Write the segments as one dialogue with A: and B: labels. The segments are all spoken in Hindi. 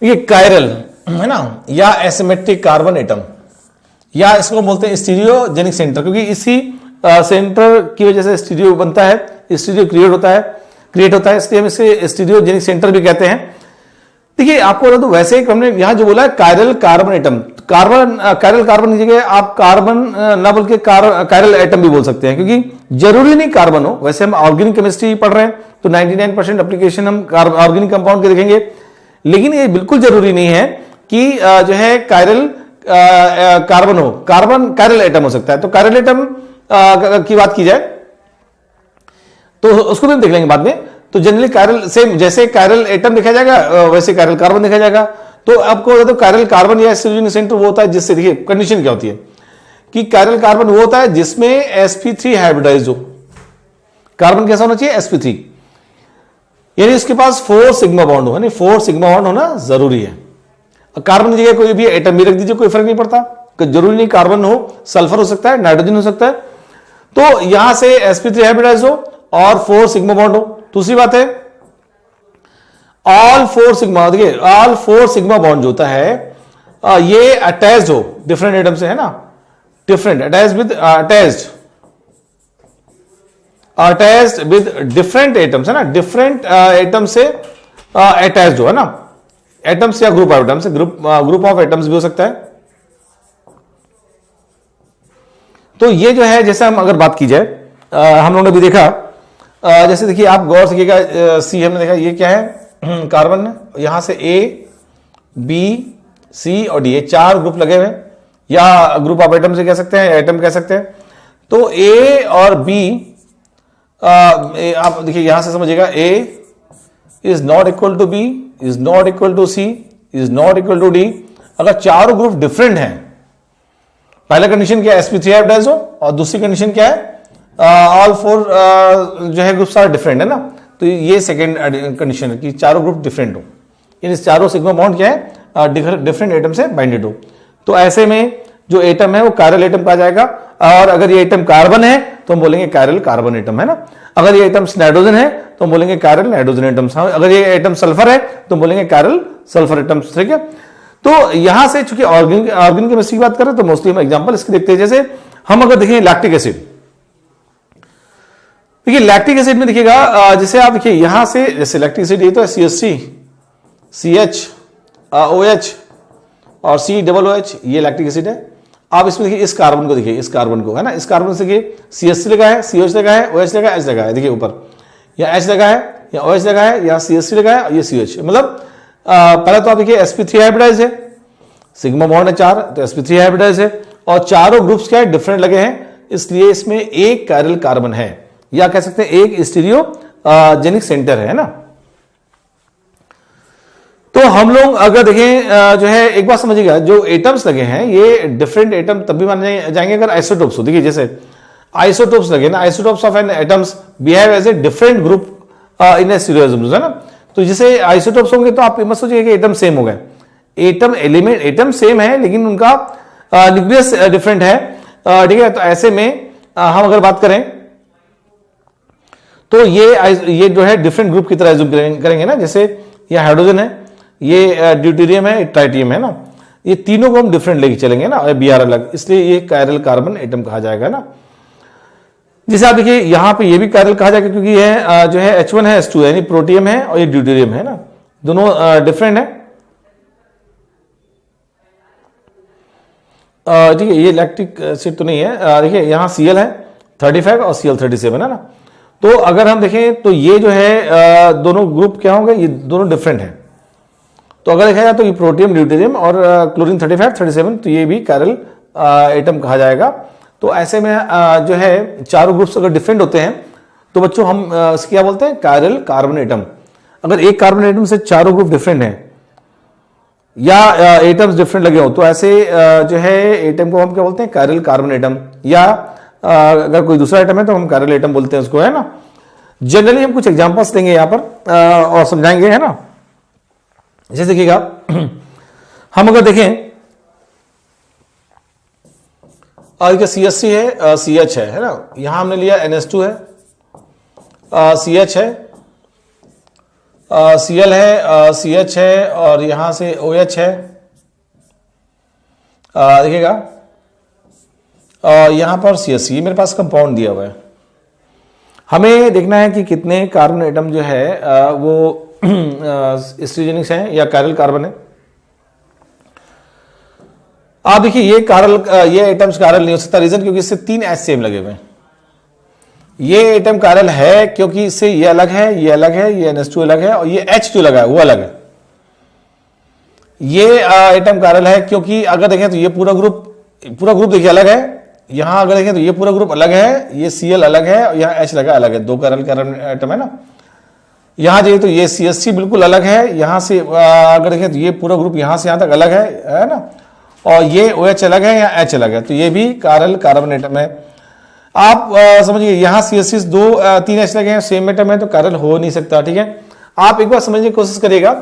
A: ये कायरल है ना, या एसिमेट्रिक कार्बन एटम, या इसको बोलते हैं स्टीरियोजेनिक सेंटर, क्योंकि इसी सेंटर की वजह से स्टीरियो बनता है, स्टीरियो क्रिएट होता है, इसलिए हम इसे स्टीरियोजेनिक सेंटर भी कहते हैं। देखिए आपको बता दूं, वैसे हमने यहां जो बोला है chiral carbon atom, chiral carbon की जगह आप कार्बन ना बोल के कायरल एटम भी बोल सकते हैं, क्योंकि जरूरी नहीं कार्बन हो। वैसे हम ऑर्गेनिक केमिस्ट्री पढ़ रहे हैं तो 99% एप्लीकेशन हम ऑर्गेनिक कंपाउंड के देखेंगे, लेकिन ये बिल्कुल जरूरी नहीं है कि जो है कायरल कार्बन हो, कायरल एटम हो सकता है। तो कायरल एटम की बात की जाए तो उसको भी हम देख लेंगे बाद में। तो जनरली कायरल सेम, जैसे कायरल एटम देखा जाएगा वैसे कायरल कार्बन देखा जाएगा। तो आपको तो कायरल कार्बन या स्टीरियोजेनिक सेंटर वो होता है जिससे, देखिए कंडीशन क्या होती है कि कायरल कार्बन वो होता है जिसमें sp3 हाइब्रिडाइज हो। कार्बन कैसा होना चाहिए? sp3, यानी उसके पास 4 सिग्मा बॉन्ड हो, यानी 4 सिग्मा बॉन्ड होना जरूरी है। कार्बन की जगह कोई भी एटम भी रख दीजिए, कोई फर्क नहीं पड़ता, जरूरी नहीं कार्बन हो, सल्फर हो सकता है, नाइट्रोजन हो सकता है। तो यहां से sp3 हाइब्रिडाइज हो और 4 सिग्मा बॉन्ड हो। दूसरी बात है ऑल 4 सिग्मा, देखिए ऑल 4 सिग्मा बॉन्ड जो होता है ये अटैच्ड हो डिफरेंट एटम से, है ना, different attached with different atoms, है ना, डिफरेंट एटम से अटैच्ड हो, है ना, एटम्स या group of atoms, group of atoms भी हो सकता है। तो ये जो है, जैसे हम अगर बात की जाए, हम लोगों ने भी देखा, जैसे देखिए आप गौर से देखिएगा, सी हमने देखा ये क्या है, कार्बन, यहां से ए बी सी और डी, ये 4 ग्रुप लगे हुए, या ग्रुप ऑफ एटम से कह सकते हैं, एटम कह सकते हैं। तो ए और बी, आप देखिए यहां से समझिएगा, A is not equal to B, is not equal to C, is not equal to D. अगर चारों ग्रुप डिफरेंट हैं, पहला कंडीशन क्या है, sp3 हाइब्रिडाइज हो, और दूसरी कंडीशन क्या है, ऑल 4 जो है ग्रुप्स आर डिफरेंट, है ना। तो ये सेकेंड कंडीशन है कि चारों ग्रुप डिफरेंट हो, यानी चारों सिग्मा बॉन्ड क्या है, डिफरेंट एटम से बाइंडेड हो। तो ऐसे में जो एटम है वो कायरल एटम कहा जाएगा। और अगर ये एटम कार्बन है तो हम बोलेंगे कायरल कार्बन एटम, है ना। अगर ये एटम नाइट्रोजन है तो हम बोलेंगे कायरल नाइट्रोजन एटम्स। अगर ये एटम सल्फर है तो हम बोलेंगे कायरल सल्फर एटम्स, ठीक है। तो यहां से चूंकि ऑर्गेनिक केमिस्ट्री की बात करें तो मोस्टली हम एग्जांपल इसके देखते हैं। जैसे हम अगर देखें लैक्टिक एसिड, देखिए लैक्टिक एसिड में देखिएगा, जैसे आप देखिए यहां से, जैसे लैक्टिक एसिड ये तो है CH3 CH OH और COOH, ये लैक्टिक एसिड है। आप इसमें देखिए इस कार्बन को, देखिए इस कार्बन को, है ना, इस कार्बन से देखिए CH3 लगा है, COH लगा है, OH लगा है, H लगा है, देखिए ऊपर या H लगा है या OH लगा है या CH3 लगा है, ये CH, मतलब पहले तो आप देखिए sp3 हाइब्रिडाइज है, सिग्मा बॉन्ड है 4, तो sp3 हाइब्रिडाइज है, और चारों ग्रुप्स क्या है, डिफरेंट लगे हैं, इसलिए इसमें एक कायरल कार्बन है, या कह सकते हैं एक स्टीरियोजेनिक सेंटर है ना। तो हम लोग अगर देखें, जो है एक बात समझिएगा, जो एटम्स लगे हैं ये डिफरेंट एटम तब भी माने जाएंगे अगर आइसोटोप्स हो। देखिए जैसे आइसोटोप्स लगे ना, isotopes of an atoms behave as a different group in a stereoisms, है ना। तो जैसे आइसोटोप्स होंगे तो आप मत सोचिए कि एटम सेम हो गए, एटम एलिमेंट एटम सेम है लेकिन उनका न्यूक्लियस डिफरेंट है, ठीक है। तो ऐसे में हम अगर बात करें तो ये जो है डिफरेंट ग्रुप की तरह एज्यूम करेंगे ना। जैसे ये हाइड्रोजन है, ये ड्यूटेरियम है, ट्राइटियम है ना, ये तीनों को हम डिफरेंट लेके चलेंगे ना, Br अलग, इसलिए ये कायरल कार्बन एटम कहा जाएगा ना। जैसे आप देखिए यहां पे ये भी कायरल कहा जाएगा क्योंकि ये जो है H1 है, H2 है, यानी प्रोटियम है और ये ड्यूटेरियम है ना, दोनों डिफरेंट है, ठीक है। ये लैक्टिक एसिड तो नहीं है, देखिए यहां Cl है 35 और Cl37 है ना। तो अगर हम देखें तो ये जो है दोनों ग्रुप क्या होंगे, ये दोनों डिफरेंट है। तो अगर देखा जाए तो ये प्रोटियम, ड्यूटेरियम और क्लोरीन 35, 37, तो ये भी कायरल एटम कहा जाएगा। तो ऐसे में जो है चारों ग्रुप्स अगर डिफरेंट होते हैं तो बच्चों हम इसके क्या बोलते हैं, कायरल कार्बन एटम। अगर एक कार्बन एटम से चारों ग्रुप डिफरेंट हैं या एटम्स डिफरेंट लगे हो तो ऐसे जो है एटम को हम क्या बोलते हैं, कायरल कार्बन एटम। या अगर कोई दूसरा एटम है तो हम कायरल एटम बोलते हैं उसको, है ना। जनरली हम कुछ एग्जांपल्स देंगे यहां पर और समझाएंगे, है ना। जैसे देखिएगा हम अगर देखें CH3 है, CH है ना, यहां हमने लिया NH2 है, CH है, Cl है, CH है और यहां से OH है, देखिएगा, और यहां पर CH, ये मेरे पास कंपाउंड दिया हुआ है। हमें देखना है कि कितने कार्बन एटम जो है वो स्टीरियोजेनिक्स हैं या कायरल कार्बन है। आप देखिए ये एटम्स कायरल नहीं हो सकता, रीजन क्योंकि इससे 3 H सेम लगे हुए हैं। ये एटम कायरल है क्योंकि इससे ये अलग है, ये अलग है, ये NH2 अलग है, और ये H जो लगा है वो अलग है। ये एटम कायरल है क्योंकि अगर देखें तो ये पूरा ग्रुप देखिए अलग है, यहां अगर देखें तो ये पूरा ग्रुप अलग है, ये Cl अलग है और यहां H लगा अलग है, 2 कायरल एटम है ना। यहां जाइए तो ये CH3 बिल्कुल अलग है, यहां से अगर देखें तो ये पूरा ग्रुप यहां से यहां तक अलग है ना, और ये OH अलग है या H अलग है, तो ये भी कायरल कार्बन एटम है। आप समझिए यहां CH3 3 H लगे हैं, सेम एटम है, तो कायरल हो नहीं सकता। ठीक है, आप एक बार समझने की कोशिश करिएगा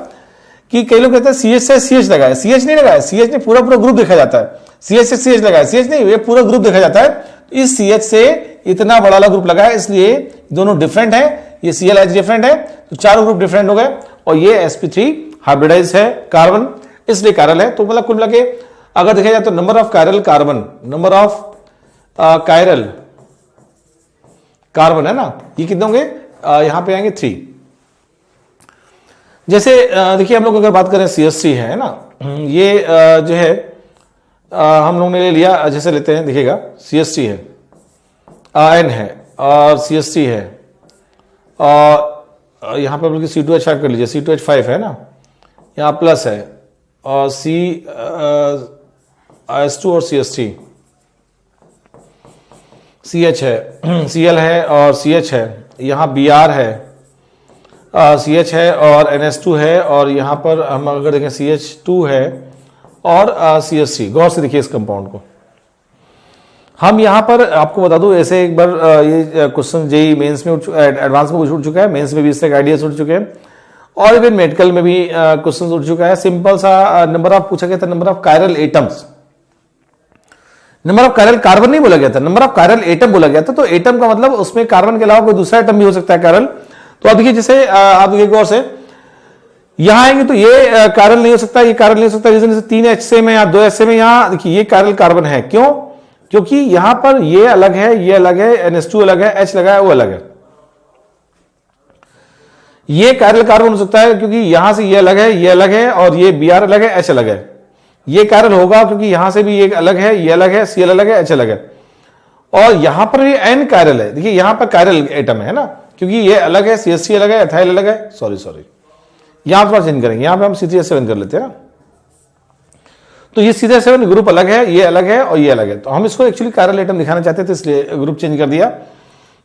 A: कि कई लोग कहते हैं CH से CH लगा है, CH नहीं लगा है, CH ने पूरा ग्रुप देखा जाता है, CH से CH लगा है, CH नहीं, ये पूरा ग्रुप देखा जाता है। इस CH से इतना बड़ा वाला ग्रुप लगा है, इसलिए दोनों डिफरेंट है, ये ClH डिफरेंट है, तो चारों ग्रुप डिफरेंट हो गए, और ये sp3 हाइब्रिडाइज है कार्बन, इसलिए कायरल है। तो मतलब कुल मिला के अगर देखा जाए तो नंबर ऑफ कायरल कार्बन है ना, ये कितने होंगे, यहां पे आएंगे 3। जैसे देखिए हम लोग अगर बात करें CH3 है ना, ये जो है हम लोग ने ले लिया, जैसे लेते हैं, देखिएगा CH3 है, N है और CH3 है, और यहां पर बल्कि C2H5 कर लीजिए, C2H5 है ना, यहां प्लस है, और S2 और CH3, CH है, Cl है और CH है, यहां Br है, CH है और NH2 है, और यहां पर हम अगर देखें CH2 है और CH3। गौर से देखिए इस कंपाउंड को। हम यहां पर आपको बता दूं, ऐसे एक बार ये क्वेश्चन जेई मेंस में एडवांस में उठ चुका है, मेंस में भी इससे आइडियाज उठ चुके हैं, और इवन मेडिकल में भी क्वेश्चन उठ चुका है। सिंपल सा नंबर ऑफ पूछा गया था, number of chiral atoms, number of chiral carbon नहीं बोला गया था, नंबर ऑफ कायरल एटम बोला गया था। तो एटम का मतलब उसमें कार्बन के अलावा कोई दूसरा एटम भी हो सकता है कायरल। तो अब देखिए, जैसे आप देखिए गौर से, यहां आएंगे तो ये कायरल नहीं हो सकता, ये कायरल नहीं हो सकता, रीजन 3 H से में या 2 H से में, यहां देखिए ये कायरल कार्बन है। क्यों? क्योंकि यहां पर ये अलग है, ये अलग है, NH2 अलग है, H लगा है, वो अलग है। ये कायरल कार्बन हो सकता है क्योंकि यहां से ये अलग है, और ये Br अलग है, H अलग है। ये कायरल होगा क्योंकि यहां से भी ये अलग है, ये अलग है, Cl अलग है, H अलग है, और यहां पर ये N कायरल है। देखिए यहां पर कायरल एटम है ना, क्योंकि ये अलग है, CH3 अलग है, एथाइल अलग है, सॉरी यहां पर चेंज करेंगे, यहां पे हम C3H7 कर लेते हैं ना। तो ये C3H7 ग्रुप अलग है, ये अलग है और ये अलग है, तो हम इसको एक्चुअली कायरल एटम दिखाना चाहते थे, इसलिए ग्रुप चेंज कर दिया।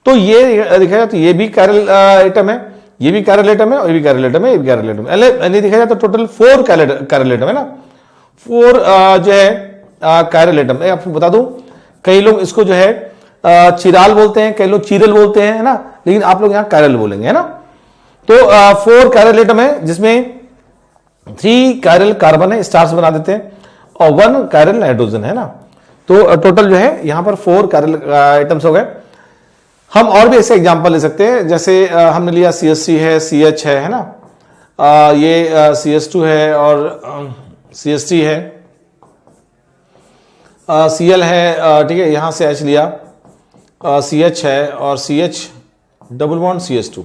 A: तो ये दिखाया तो ये भी कायरल एटम है, ये भी कायरल एटम है, और ये भी कायरल एटम है, ये भी कायरल एटम है। नहीं दिखाया तो टोटल 4 कायरल एटम है ना, 4 जो है कायरल एटम है। आपको बता दूं, कई लोग इसको जो है चिराल बोलते हैं, कई लोग चीरल बोलते हैं, है ना, लेकिन आप लोग यहां कायरल बोलेंगे, है ना। तो 4 कायरल एटम है, जिसमें 3 कायरल कार्बन है, स्टार्स बना देते हैं, और 1 कायरल नाइट्रोजन है ना। तो टोटल जो है यहां पर 4 कायरल एटम्स हो गए। हम और भी ऐसे एग्जांपल ले सकते हैं, जैसे हमने लिया CH3 है, CH है ना, ये CH2 है और CH3 है, Cl है, ठीक है, यहां से H लिया, CH है और CH डबल बॉन्ड CH2,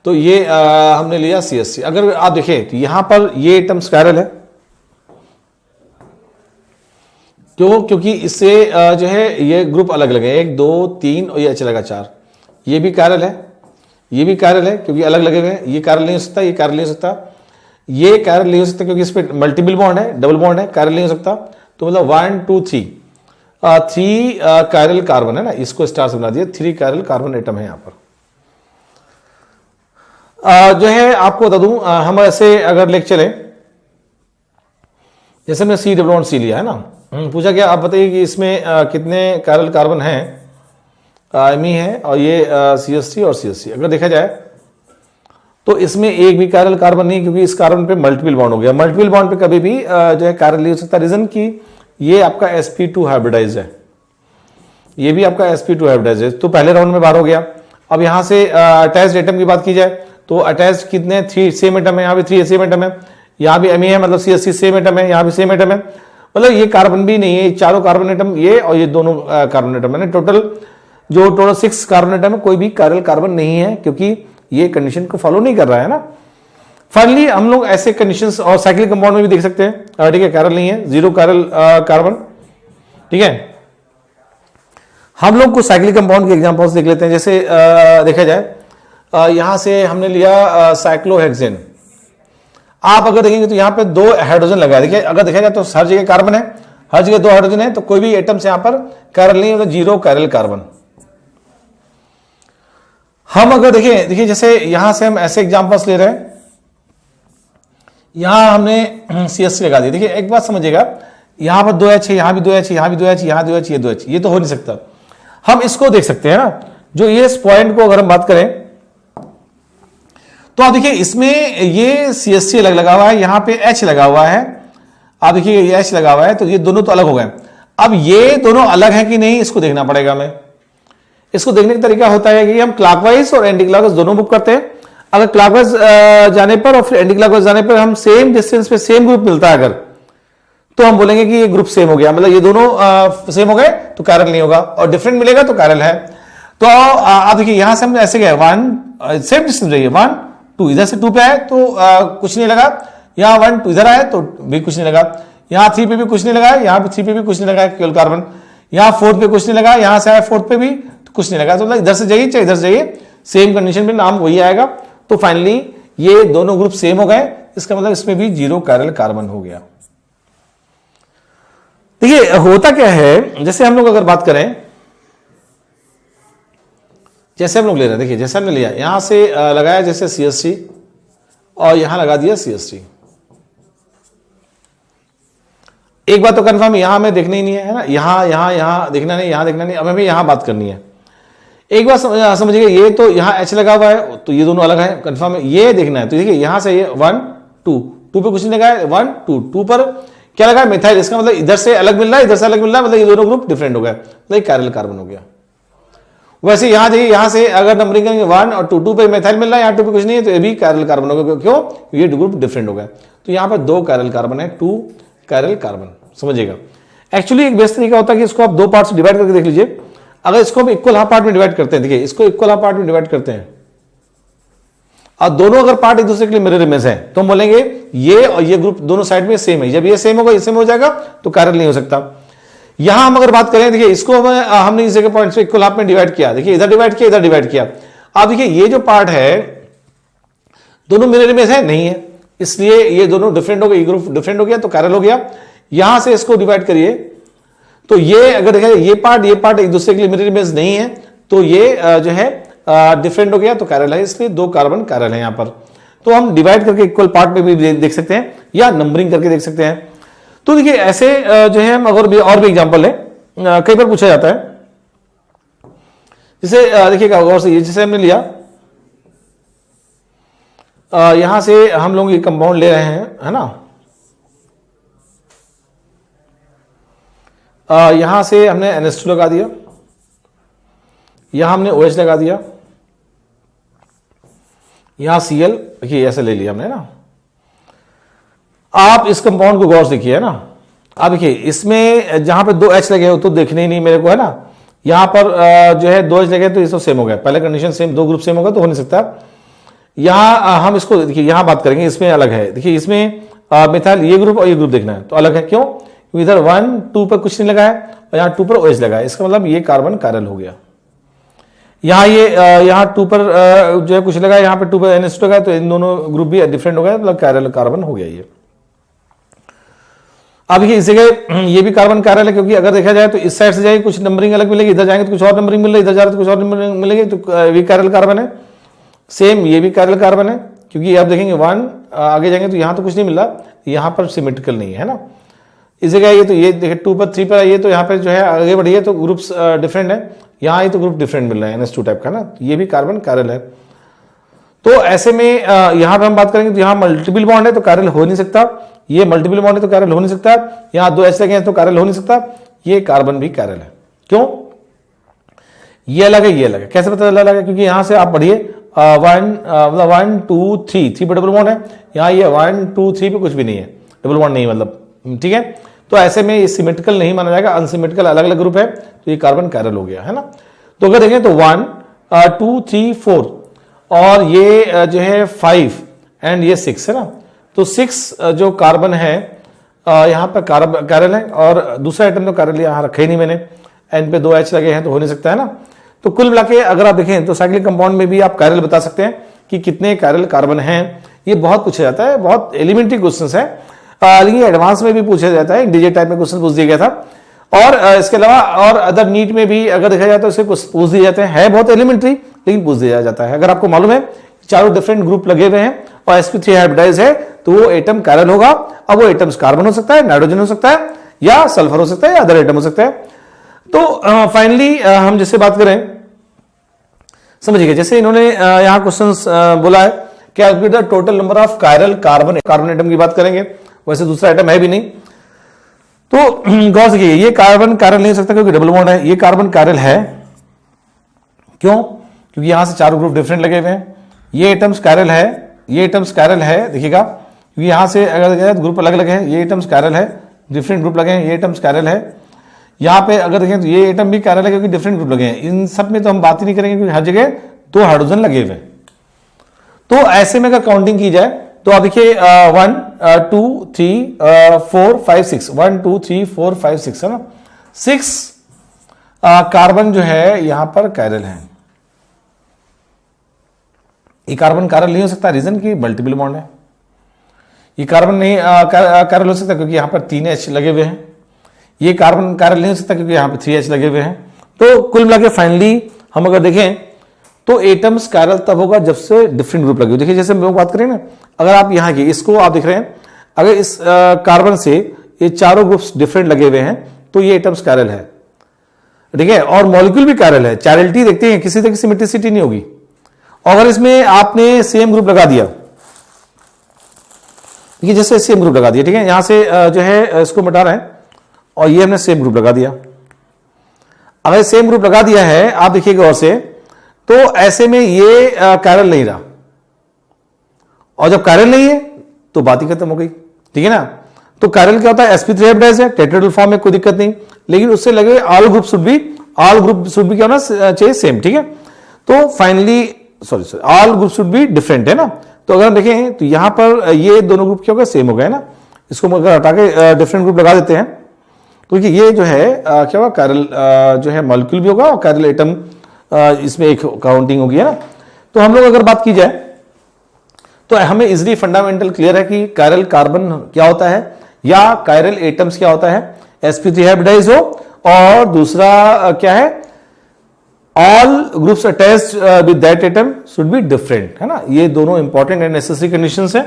A: तो ये हमने लिया CH3। अगर आप देखें तो यहां पर ये एटम्स कायरल है, क्यों? क्योंकि इससे जो है ये ग्रुप अलग अलग है, 1 2 3 और ये H लगा 4। ये भी कायरल है, ये भी कायरल है क्योंकि अलग लगे हुए हैं। ये कायरल नहीं हो सकता, ये कायरल नहीं हो सकता, ये कायरल नहीं हो सकता क्योंकि इस पे मल्टीपल बॉन्ड है, डबल बॉन्ड है, कायरल नहीं हो सकता। तो मतलब 1 2 3 कायरल कार्बन है ना, इसको स्टार से बना दिया, 3 कायरल कार्बन एटम है यहां पर। जो है आपको बता दूं, हम ऐसे अगर लेके चले, जैसे हमने C लिया है ना, पूछा गया आप बताइए कि इसमें कितने कायरल कार्बन हैं, Mi है और ये CH3 और CH3। अगर देखा जाए तो इसमें एक भी कायरल कार्बन नहीं, क्योंकि इस कार्बन पे मल्टीपल बॉन्ड हो गया। मल्टीपल बॉन्ड पे कभी भी जो है कायरल नहीं हो सकता, रीजन कि ये आपका sp2 हाइब्रिडाइज है, ये भी आपका sp2 हाइब्रिडाइज है, तो पहले राउंड में बाहर हो गया। अब यहां से अटैच्ड एटम की बात की जाए तो अटैच कितने 3 सेम एटम है, यहाँ भी 3 सेम एटम है, यहाँ भी Me है, मतलब CH3 सेम एटम है, यहाँ भी सेम एटम है, मतलब ये कार्बन भी नहीं है, चारों कार्बन एटम ये और ये दोनों कार्बन एटम है, टोटल 6 कार्बन एटम है, कोई भी कायरल कार्बन नहीं है क्योंकि ये कंडीशन को फॉलो नहीं कर रहा है ना। फाइनली हम लोग ऐसे कंडीशंस और साइक्लिक कंपाउंड में भी देख सकते हैं, ठीक है, कायरल नहीं है, 0 कायरल कार्बन, ठीक है। हम लोग कुछ साइक्लिक कंपाउंड के एग्जांपल्स देख लेते हैं। जैसे देखा जाए यहां से हमने लिया साइक्लोहेक्सेन। आप अगर देखेंगे तो यहां पे 2 हाइड्रोजन लगा है, देखिए अगर देखा जाए तो हर जगह कार्बन है, हर जगह 2 हाइड्रोजन है, तो कोई भी एटम्स यहां पर कायरल नहीं है, मतलब 0 कायरल कार्बन। हम अगर देखिए जैसे यहां से हम ऐसे एग्जांपल्स ले रहे हैं, यहां हमने CH लगा दी। देखिए एक बात समझिएगा, यहां पर 2H है, यहां भी 2H है, यहां भी 2H, यहां 2H, ये 2H, ये तो हो नहीं सकता। हम इसको देख सकते हैं ना, जो ये इस पॉइंट को अगर हम बात करें तो आप देखिए इसमें ये CH अलग लगा हुआ है, यहां पे H लगा हुआ है, आप देखिए ये H लगा हुआ है, तो ये दोनों तो अलग हो गए। अब ये दोनों अलग है कि नहीं इसको देखना पड़ेगा हमें। इसको देखने का तरीका होता है कि हम क्लॉकवाइज और एंटी क्लॉकवाइज दोनों मूव करते हैं। अगर क्लॉकवाइज जाने पर और फिर एंटी क्लॉकवाइज जाने पर हम सेम डिस्टेंस पे सेम ग्रुप मिलता है अगर, तो हम बोलेंगे कि ये ग्रुप सेम हो गया, मतलब ये दोनों सेम हो गए तो कायरल नहीं होगा, और डिफरेंट मिलेगा तो कायरल है। तो आप देखिए यहां से हम ऐसे गए 1 सेम डिस्टेंस रही है, 1 2 इधर से 2 पे आए तो कुछ नहीं लगा, यहां 1 2 इधर आए तो भी कुछ नहीं लगा, यहां 3 पे भी कुछ नहीं लगा, यहां भी 3 पे भी कुछ नहीं लगा केवल कार्बन, यहां 4 पे कुछ नहीं लगा, यहां से आए 4 पे भी तो कुछ नहीं लगा। तो मतलब इधर से जाइए चाहे इधर से जाइए सेम कंडीशन में नाम वही आएगा। तो फाइनली ये दोनों ग्रुप सेम हो गए, इसका मतलब इसमें भी 0 कायरल कार्बन हो गया। देखिए होता क्या है, जैसे हम लोग अगर बात करें, जैसे हम लोग ले रहे हैं, देखिए जैसे हमने लिया यहां से लगाया जैसे CH3 और यहां लगा दिया CH3। एक बात तो कंफर्म यहां हमें देखना ही नहीं है ना, यहां देखना नहीं, यहां देखना नहीं, अब हमें यहां बात करनी है। एक बात समझिएगा, ये तो यहां H लगा हुआ है तो ये दोनों अलग है, कंफर्म है, ये देखना है। तो देखिए यहां से ये 1 2 2 पे कुछ नहीं लगा है, 1 2 2 पर क्या लगा है मिथाइल, इसका मतलब इधर से अलग मिल रहा है, इधर से अलग मिल रहा है, मतलब ये दोनों ग्रुप डिफरेंट हो गए, मतलब कायरल कार्बन हो गया। वैसे यहां देखिए यहां से अगर नंबरिंग करेंगे 1 और 2 2 पे मिथाइल मिल रहा है, यहां 2 पे कुछ नहीं है, तो ये भी कायरल कार्बन हो गया। क्यों? ये ग्रुप डिफरेंट हो गया। तो यहां पर 2 कायरल कार्बन है, 2 कायरल कार्बन, समझिएगा। एक्चुअली एक बेस्ट तरीका होता है कि इसको आप 2 पार्ट से डिवाइड करके देख लीजिए। अगर इसको हम इक्वल हाफ पार्ट में डिवाइड करते हैं, देखिए इसको इक्वल हाफ पार्ट में डिवाइड करते हैं और दोनों अगर पार्ट एक दूसरे के लिए मिरर इमेज है तो हम बोलेंगे ये और ये ग्रुप दोनों साइड में सेम है। जब ये सेम होगा, ये सेम हो जाएगा तो कायरल नहीं हो सकता। यहां हम अगर बात करें, देखिए इसको हमने इस जगह पॉइंट से इक्वल हाफ में डिवाइड किया, देखिए इधर डिवाइड किया, इधर डिवाइड किया। अब देखिए ये जो पार्ट है दोनों मिरर इमेज है नहीं है, इसलिए ये दोनों डिफरेंट हो गए, ये ग्रुप डिफरेंट हो गया तो कायरल हो गया। यहां से इसको डिवाइड करिए तो ये अगर देखा ये पार्ट एक दूसरे के लिए मिरर इमेज नहीं है तो ये जो है डिफरेंट हो गया तो कायरल है, इसलिए 2 कार्बन कायरल है यहां पर। तो हम डिवाइड करके इक्वल पार्ट में भी देख सकते हैं या नंबरिंग करके देख सकते हैं। तो देखिए ऐसे जो है हम अगर और भी एग्जांपल है, कई बार पूछा जाता है। जैसे देखिएगा गौर से, जैसे हमने लिया यहां से हम लोग ये कंपाउंड ले रहे हैं, है ना, यहां से हमने NH2 लगा दिया, यहां हमने OH लगा दिया, यहां Cl, देखिए ऐसे ले लिया हमने ना। आप इस कंपाउंड को गौर से देखिए, है ना, आप देखिए इसमें जहां पे 2H लगे हो तो देखने ही नहीं मेरे को, है ना। यहां पर जो है 2H लगे तो ये सब सेम हो गया, पहले कंडीशन सेम, 2 ग्रुप सेम होगा तो हो नहीं सकता। यहां हम इसको देखिए यहां बात करेंगे, इसमें अलग है, देखिए इसमें मिथाइल ये ग्रुप और ये ग्रुप देखना है तो अलग है। क्यों? इधर 1 2 पर कुछ नहीं लगा है और यहां 2 पर OH लगा है, इसका मतलब ये कार्बन कायरल हो गया। यहां ये यहां 2 पर जो है कुछ लगा है, यहां पर 2 पर NH2 लगा है, तो इन दोनों ग्रुप भी डिफरेंट हो गए, मतलब कायरल कार्बन हो गया ये। अब इस जगह ये भी कार्बन कायरल है, क्योंकि अगर देखा जाए तो इस साइड से जाएगी कुछ नंबरिंग अलग मिलेगी, इधर जाएंगे तो कुछ और नंबरिंग मिल रही है, इधर जा रहे तो कुछ और नंबरिंग मिलेगी, तो ये कायरल कार्बन है। सेम ये भी कायरल कार्बन है, क्योंकि आप देखेंगे 1 आगे जाएंगे तो यहां तो कुछ नहीं मिल रहा, यहां पर सिमेट्रिकल नहीं है ना। इस जगह ये तो ये देखिए 2 पर 3 पर आइए तो यहाँ पे जो है आगे बढ़िए तो ग्रुप्स डिफरेंट है, यहाँ आइए तो ग्रुप डिफरेंट मिल रहा है NH2 टाइप का ना, ये भी कार्बन कायरल है। तो ऐसे में यहां पे हम बात करेंगे तो यहाँ मल्टीपल बॉन्ड है तो कायरल हो नहीं सकता, ये मल्टीपल बॉन्ड है तो कायरल हो नहीं सकता, यहाँ 2H लगे हैं तो कायरल हो नहीं सकता, ये कार्बन भी कायरल है। क्यों? ये अलग है, ये अलग है। कैसे पता चला? क्योंकि यहां से आप बढ़िए मतलब 1 2 3 पे डबल बॉन्ड है, यहाँ ये 1 2 3 पे कुछ भी नहीं है, डबल बॉन्ड नहीं मतलब, ठीक है। तो ऐसे में ये सिमेट्रिकल नहीं माना जाएगा, अनसिमेट्रिकल अलग अलग ग्रुप है, तो ये कार्बन कायरल हो गया, है ना। तो अगर देखें तो 1 2 3 4 और ये जो है 5 एंड ये 6 है ना, तो 6 जो कार्बन है यहाँ पर कायरल है, और दूसरा आइटम तो कायरल यहाँ रखा ही नहीं मैंने, एन पे 2 H लगे हैं तो हो नहीं सकता है ना। तो कुल मिला के अगर आप देखें तो साइक्लिक कंपाउंड में भी आप कायरल बता सकते हैं कि कितने कायरल कार्बन हैं। ये बहुत पूछा जाता है, बहुत एलिमेंट्री क्वेश्चन है, लेकिन एडवांस में भी पूछा जाता है, इंटीजर टाइप में क्वेश्चन पूछ दिया गया था, और इसके अलावा और अदर नीट में भी अगर देखा जाए तो इसे पूछ दिए जाते हैं, है बहुत एलिमेंट्री लेकिन पूछ दिया जाता है। अगर आपको मालूम है चारों डिफरेंट ग्रुप लगे हुए हैं और sp3 हाइब्रिडाइज है तो वो एटम कायरल होगा। अब वो एटम्स कार्बन हो सकता है, नाइट्रोजन हो सकता है, या सल्फर हो सकता है, या अदर एटम हो सकता है। तो फाइनली हम जिससे बात करें, समझिए जैसे इन्होंने यहां क्वेश्चंस बोला है, calculate the total number of chiral carbon atom की बात करेंगे, वैसे दूसरा एटम है भी नहीं। तो गौर से ये कार्बन कायरल नहीं हो सकता क्योंकि डबल बॉन्ड है, ये कार्बन कायरल है, क्यों? क्योंकि यहां से चारों ग्रुप डिफरेंट लगे हुए हैं। ये एटम्स कायरल है, ये एटम्स कायरल है, देखिएगा, क्योंकि यहां से अगर देखा जाए तो ग्रुप अलग अलग है, ये एटम्स कायरल है, डिफरेंट ग्रुप लगे हैं, ये एटम्स कायरल है। यहाँ पे अगर देखें तो ये एटम भी कायरल है क्योंकि डिफरेंट ग्रुप लगे हैं। इन सब में तो हम बात ही नहीं करेंगे क्योंकि हर जगह 2 हाइड्रोजन लगे हुए हैं। तो ऐसे में अगर काउंटिंग की जाए तो आप देखिए 1 2 3 4 5 6 1 2 3 4 5 6 है ना, 6 कार्बन जो है यहां पर कायरल है। ये कार्बन कायरल नहीं हो सकता, रीजन की मल्टीपल बॉन्ड है। ये कार्बन नहीं कायरल हो सकता क्योंकि यहां पर 3 H लगे हुए हैं। ये कार्बन कायरल नहीं हो सकता क्योंकि यहां पर 3 H लगे हुए हैं। तो कुल मिला के फाइनली हम अगर देखें तो एटम्स कायरल तब होगा जब से डिफरेंट ग्रुप लगे हुए। देखिए जैसे हम लोग बात करें ना, अगर आप यहाँ की इसको आप देख रहे हैं, अगर इस कार्बन से ये चारों ग्रुप्स डिफरेंट लगे हुए हैं तो ये एटम्स कायरल है, ठीक है, और मॉलिक्यूल भी कायरल है। चायरलिटी देखते हैं, किसी तरह की सिमेट्रिसिटी नहीं होगी। अगर इसमें आपने सेम ग्रुप लगा दिया, देखिए जैसे सेम ग्रुप लगा दिया, ठीक है, यहां से जो है इसको मिटा रहे हैं और ये हमने सेम ग्रुप लगा दिया। अगर सेम ग्रुप लगा दिया है, आप देखिएगा और से, तो ऐसे में ये कायरल नहीं रहा, और जब कायरल नहीं है तो बात ही खत्म हो गई, ठीक है ना। तो कायरल क्या होता है, sp3 हाइब्रिडाइज है, टेट्राहेड्रल फॉर्म में कोई दिक्कत नहीं, लेकिन उससे लगे ऑल ग्रुप शुड बी क्या होना चाहिए, सेम, ठीक है। तो finally sorry all group should be different, है ना। तो अगर हम देखें तो यहां पर ये दोनों ग्रुप क्या होगा, सेम हो गए ना। इसको अगर हटा के डिफरेंट ग्रुप लगा देते हैं तो ये जो है क्या होगा, कायरल जो है मॉलिक्यूल भी होगा और कायरल एटम इसमें एक काउंटिंग होगी, है ना। तो हम लोग अगर बात की जाए तो हमें इजिली फंडामेंटल क्लियर है कि कायरल कार्बन क्या होता है या कायरल एटम्स क्या होता है, sp3 हाइब्रिडाइज हो, और दूसरा क्या है, all groups attached with that atom should be different, है ना। ये दोनों इंपॉर्टेंट एंड नेसेसरी कंडीशंस है।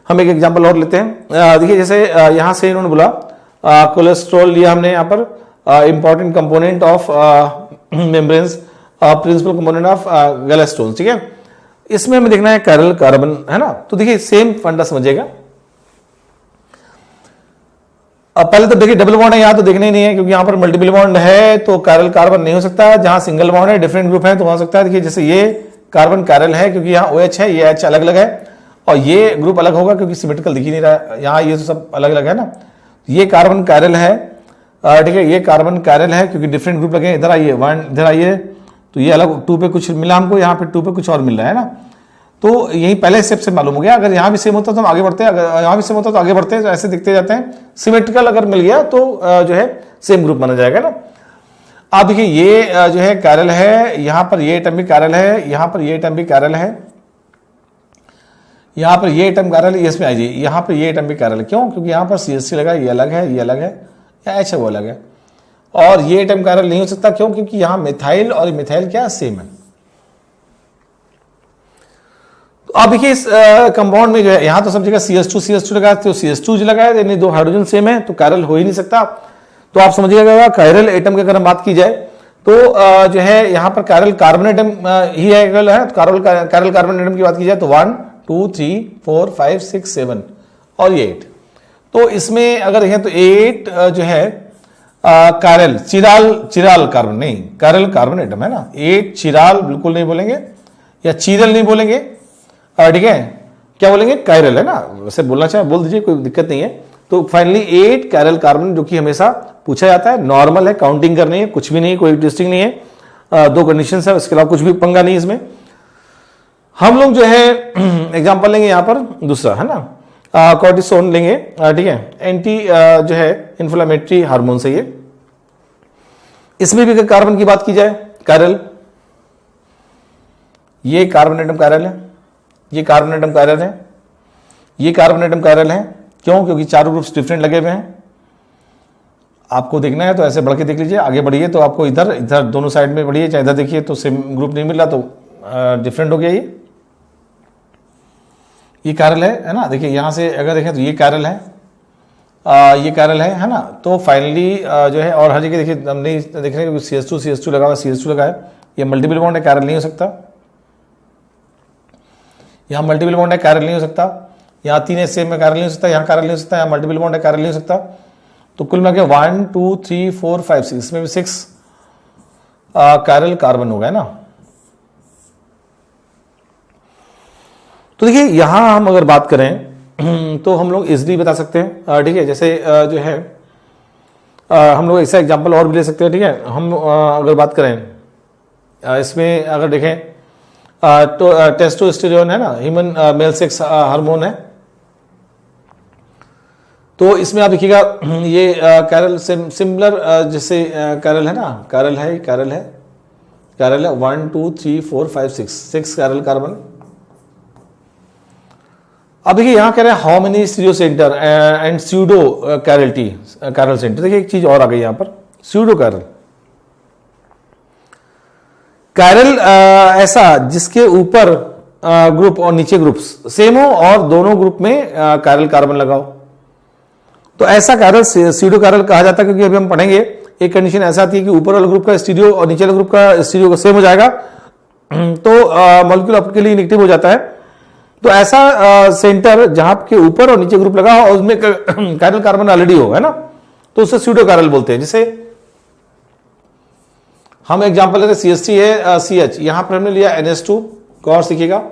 A: हम एक एग्जांपल और लेते हैं। देखिए जैसे यहां से इन्होंने बोला कोलेस्ट्रॉल लिया हमने यहाँ पर, important component of membranes, principal component of gallstones, ठीक है। इसमें हमें देखना है कायरल कार्बन, है ना। तो देखिए सेम फंडा समझिएगा। अब पहले तो देखिए डबल बॉन्ड है, यहां तो देखना ही नहीं है क्योंकि यहां पर मल्टीपल बॉन्ड है, तो कायरल कार्बन नहीं हो सकता। जहां सिंगल बॉन्ड है, डिफरेंट ग्रुप है, तो हो सकता है। देखिए जैसे ये कार्बन कायरल है क्योंकि यहाँ OH है, ये H अलग अलग है, और ये ग्रुप अलग होगा क्योंकि सिमेट्रिकल दिख ही नहीं रहा है, यहाँ ये सब अलग अलग है ना। ये कार्बन कायरल है, ठीक है, ये कार्बन कायरल है क्योंकि डिफरेंट ग्रुप लगे। इधर आइए 1, इधर आइए, तो ये अलग 2 पे कुछ मिला हमको, यहाँ पे 2 पे कुछ और मिल रहा है ना। तो यही पहले स्टेप से मालूम हो गया। अगर यहाँ भी सेम होता तो हम आगे बढ़ते हैं, अगर यहाँ भी सेम होता तो आगे बढ़ते हैं, तो ऐसे दिखते जाते हैं। सिमेट्रिकल अगर मिल गया तो जो है सेम ग्रुप माना जाएगा ना। आप देखिए ये जो है कायरल है, यहाँ पर ये एटम भी कायरल है, यहाँ पर ये एटम भी कायरल है, यहाँ पर ये एटम कायरल है, इसमें आइए यहाँ पर ये एटम भी कायरल है। क्यों? क्योंकि यहाँ पर CH3 लगा है, ये अलग है, ये अलग है, या H है वो अलग है, और ये एटम कायरल नहीं हो सकता। क्यों? क्योंकि यहाँ मिथाइल और मिथाइल क्या सेम है। तो आप देखिए इस कंपाउंड में जो है, यहाँ तो सब जगह CH2 लगा है, तो CH2 जो लगा है, यानी 2 हाइड्रोजन सेम है, तो कायरल हो ही नहीं सकता। तो आप समझिएगा कायरल एटम की अगर हम बात की जाए तो जो है यहाँ पर कायरल कार्बन एटम ही है। कायरल कार्बन एटम की बात की जाए तो 1 2 3 4 5 6 7 और ये 8। तो इसमें अगर देखें तो 8 जो है कायरल चिराल कार्बन नहीं, कायरल कार्बन एटम है ना। 8 चिराल बिल्कुल नहीं बोलेंगे, या चीरल नहीं बोलेंगे, ठीक है, क्या बोलेंगे, कायरल, है ना, वैसे बोलना चाहे बोल दीजिए, कोई दिक्कत नहीं है। तो फाइनली 8 कायरल कार्बन जो कि हमेशा पूछा जाता है, नॉर्मल है, काउंटिंग करनी है, कुछ भी नहीं, कोई ट्विस्टिंग नहीं है, 2 कंडीशन है, उसके अलावा कुछ भी पंगा नहीं इसमें। हम लोग जो है एग्जाम्पल लेंगे यहां पर दूसरा, है ना, कॉर्टिसोन लेंगे, ठीक है, एंटी जो है इन्फ्लेमेटरी हार्मोन से ये। इसमें भी कार्बन की बात की जाए, कायरल, ये कार्बन एटम कायरल है, ये कार्बन एटम कायरल है, ये कार्बन एटम कायरल है। क्यों? क्योंकि चारों ग्रुप्स डिफरेंट लगे हुए हैं। आपको देखना है तो ऐसे बढ़ के देख लीजिए, आगे बढ़िए तो आपको इधर इधर दोनों साइड में बढ़िए, चाहे इधर देखिए तो सेम ग्रुप नहीं मिल रहा तो डिफरेंट हो गया। ये कायरल है ना, देखिए यहां से अगर देखें तो ये कायरल है, ये कायरल है ना। तो फाइनली जो है, और हर जगह देखिए हम नहीं देख रहे क्योंकि CH2 लगा हुआ, CH2 लगा है, ये मल्टीपल बॉन्ड है, कायरल नहीं हो सकता। यहाँ मल्टीपल बॉन्ड है, कायरल नहीं हो सकता। यहाँ 3 HCl में कायरल नहीं हो सकता, यहाँ कायरल नहीं हो सकता, यहाँ मल्टीपल बॉन्ड है, कायरल नहीं हो सकता। तो कुल मिला के 1 2 3 4 5 6, इसमें भी 6 कायरल कार्बन हो गया ना। तो देखिए यहां हम अगर बात करें तो हम लोग इजली बता सकते हैं, ठीक है, जैसे जो है हम लोग ऐसा एग्जांपल और भी ले सकते हैं, ठीक है। हम अगर बात करें इसमें अगर देखें तो टेस्टोस्टेरोन है ना, ह्यूमन मेल सेक्स हार्मोन है। तो इसमें आप देखिएगा ये कायरल सिमिलर जैसे कायरल है ना, कायरल है, कायरल है, कायरल है 1 2 3 4 5 6 कायरल कार्बन। अब देखिए यहां कह रहे हैं how many stereo centre and pseudo chirality chiral centre. देखिए एक चीज और आ गई यहां पर, स्यूडो कायरल। कायरल ऐसा जिसके ऊपर ग्रुप और नीचे ग्रुप्स सेम हो और दोनों ग्रुप में कायरल कार्बन लगाओ, तो ऐसा कायरल स्यूडो कायरल कहा जाता है। क्योंकि अभी हम पढ़ेंगे एक कंडीशन ऐसा आती है कि ऊपर वाले ग्रुप का स्टीरियो और नीचे वाले ग्रुप का स्टीरियो सेम हो जाएगा, तो मॉलिक्यूल आपके लिए नेगेटिव हो जाता है। तो ऐसा सेंटर जहां के ऊपर और नीचे ग्रुप लगा हो और उसमें कायरल कार्बन ऑलरेडी हो, है ना, तो उसे स्यूडो कायरल बोलते हैं। जैसे हम एग्जांपल लेते हैं, CH3 है, CH, यहां पर हमने लिया NH2, गौर सीखिएगा,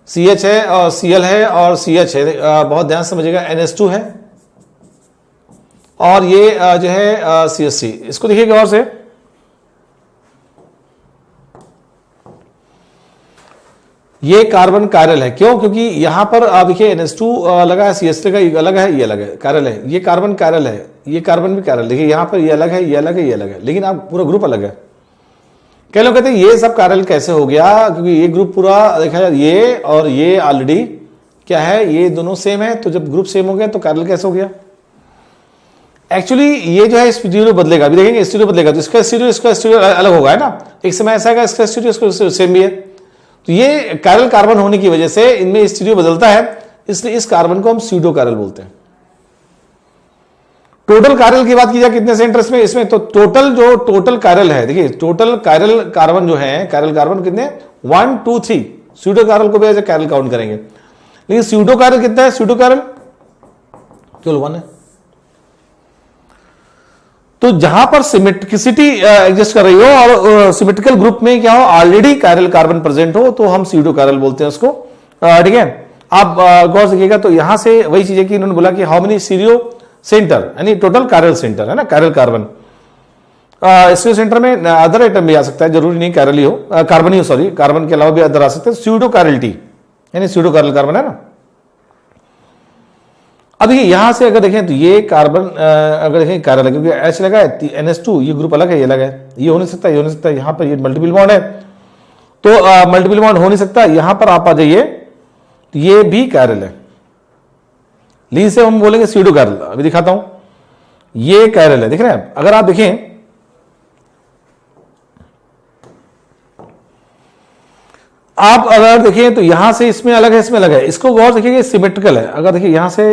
A: CH है और Cl है और CH है, बहुत ध्यान से समझिएगा, NH2 है और ये जो है CH3। इसको देखिएगा गौर से, ये कार्बन कायरल है। क्यों? क्योंकि यहां पर आप देखिए NH2 लगा है, CH लगा, ये अलग है, ये अलग है, कायरल है, ये कार्बन कायरल है, ये कार्बन भी कायरल। देखिए यहां पर ये अलग है, ये अलग है, ये अलग है, लेकिन आप पूरा ग्रुप अलग है। कई लोग कहते हैं ये सब कायरल कैसे हो गया, क्योंकि ये ग्रुप पूरा देखा जाए, ये और ये ऑलरेडी क्या है, ये दोनों सेम है, तो जब ग्रुप सेम हो गया तो कायरल कैसे हो गया। एक्चुअली ये जो है स्टीरियो बदलेगा, अभी देखेंगे स्टीरियो बदलेगा, तो इसका स्टीरियो अलग होगा, है ना। एक समय ऐसा है इसका स्टीरियो सेम भी है। तो ये कायरल कार्बन होने की वजह से इनमें स्टीरियो बदलता है, इसलिए इस कार्बन को हम स्यूडो कायरल बोलते हैं। टोटल कायरल की बात की जाए कितने सेंटर इसमें, तो टोटल कायरल है, देखिए टोटल कायरल कार्बन जो है, कायरल कार्बन कितने, 1 2 3। स्यूडो कायरल को भी ऐसे कायरल काउंट करेंगे, लेकिन स्यूडो कायरल कितना है, स्यूडो कायरल केवल 1 है। तो जहां पर सिमेट्रिसिटी एग्जिस्ट कर रही हो और सिमेट्रिकल ग्रुप में क्या हो, ऑलरेडी कायरल कार्बन प्रेजेंट हो, तो हम स्यूडो कायरल बोलते हैं उसको, ठीक है। आप गौर से देखिएगा तो यहां से वही चीज है कि इन्होंने बोला कि हाउ मेनी स्टीरियो सेंटर, यानी टोटल कायरल सेंटर, है ना, कायरल कार्बन। स्टीरियो सेंटर में अदर आइटम भी आ सकता है, जरूरी नहीं कायरल ही हो, कार्बन ही हो, सॉरी, कार्बन के अलावा भी अदर आ सकते हैं। स्यूडो कायरलिटी यानी स्यूडो कायरल कार्बन, है ना। अब देखिए यहां से अगर देखें तो ये कार्बन अगर देखें कायरल है, क्योंकि H लगा है, NH2, ये ग्रुप अलग है, ये अलग है, ये हो नहीं सकता, ये हो नहीं सकता। यहां पर ये मल्टीपल बॉन्ड है, तो मल्टीपल बॉन्ड हो नहीं सकता। यहां पर आप आ जाइए तो ये भी कायरल है, लीन से हम बोलेंगे स्यूडो कायरल। अभी दिखाता हूं, ये कायरल है, देख रहे हैं। अगर आप देखें आप अगर देखें तो यहां से इसमें अलग है, इसमें अलग है, इसको गौर देखिए सिमेट्रिकल है। अगर देखिए यहां से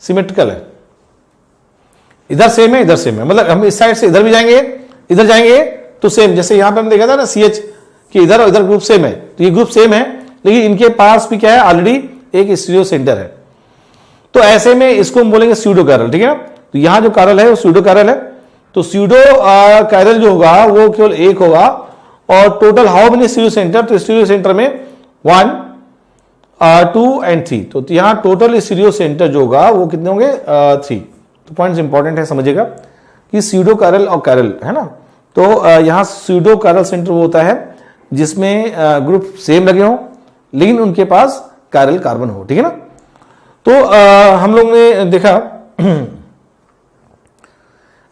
A: सिमेट्रिकल है, इधर सेम है, इधर सेम है, मतलब हम इस साइड से इधर भी जाएंगे, इधर जाएंगे तो सेम। जैसे यहां पे हम देखा था ना CH कि इधर और इधर ग्रुप सेम है, तो ये ग्रुप सेम है, लेकिन इनके पास भी क्या है, ऑलरेडी एक स्टीरियो सेंटर है। तो ऐसे में इसको हम बोलेंगे स्यूडो कायरल, ठीक है ना। तो यहां जो कायरल है वो स्यूडो कायरल है। तो स्यूडो कायरल जो होगा वो केवल एक होगा, और total how many stereo centre, तो स्टीरियो सेंटर में 1 2 एंड 3, तो यहां टोटल स्टीरियो सेंटर जो होगा वो कितने होंगे 3। तो पॉइंट्स इंपॉर्टेंट है, समझिएगा कि स्यूडो कैरल और कैरल है ना, तो यहां स्यूडो कैरल सेंटर वो होता है जिसमें ग्रुप सेम लगे हों लेकिन उनके पास कैरल कार्बन हो, ठीक है ना। तो हम लोग ने देखा